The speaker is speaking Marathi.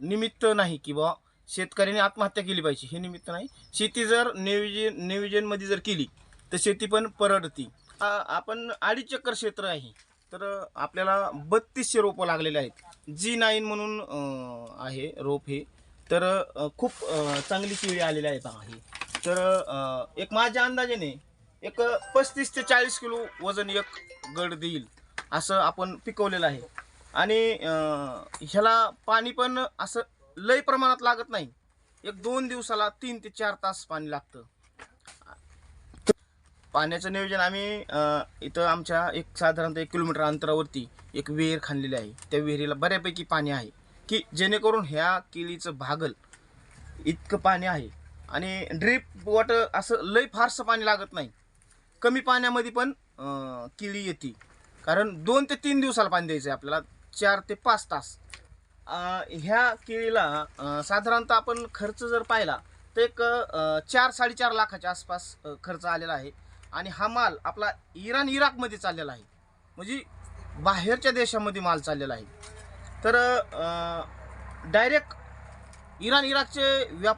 निमित्त नाही की बुवा शेतकऱ्याने आत्महत्या केली पाहिजे, हे निमित्त नाही. शेती जर नियोजनमध्ये जर केली तर शेती पण परवडती. आपण 2.5 एकर क्षेत्र आहे, तर आपल्याला 3200 रोपं लागलेले आहेत. G9 म्हणून आहे रोप हे. तर खूप चांगली केळी आलेली आहे पहा हे. तर एक माझ्या अंदाजाने एक 35 ते 40 किलो वजन एक गड देईल असं आपण पिकवलेलं आहे. आणि ह्याला पाणी पण असं लय प्रमाणात लागत नाही. एक 2 दिवसाला 3 ते 4 तास पाणी लागतं. पाण्याचं नियोजन आम्ही इथं आमच्या एक साधारणतः 1 किलोमीटर अंतरावरती एक विहीर खणलेली आहे. त्या विहिरीला बऱ्यापैकी पाणी आहे, की जेणेकरून ह्या केळीचं भागल इतकं पाणी आहे. आणि ड्रीप वॉटर असं लय फारसं पाणी लागत नाही. कमी पाण्यामध्ये पण केळी येते. कारण 2 ते 3 दिवसाला पाणी द्यायचं आहे आपल्याला, 4 ते 5 तास. ह्या केळीला साधारणतः आपण खर्च जर पाहिला तर एक 4-4.5 लाखाच्या आसपास खर्च आलेला आहे. आणि हा माल आपला इराकमध्ये चाललेला आहे, म्हणजे बाहेरच्या देशामध्ये माल चाललेला आहे. तर डायरेक्ट इराकचे व्यापार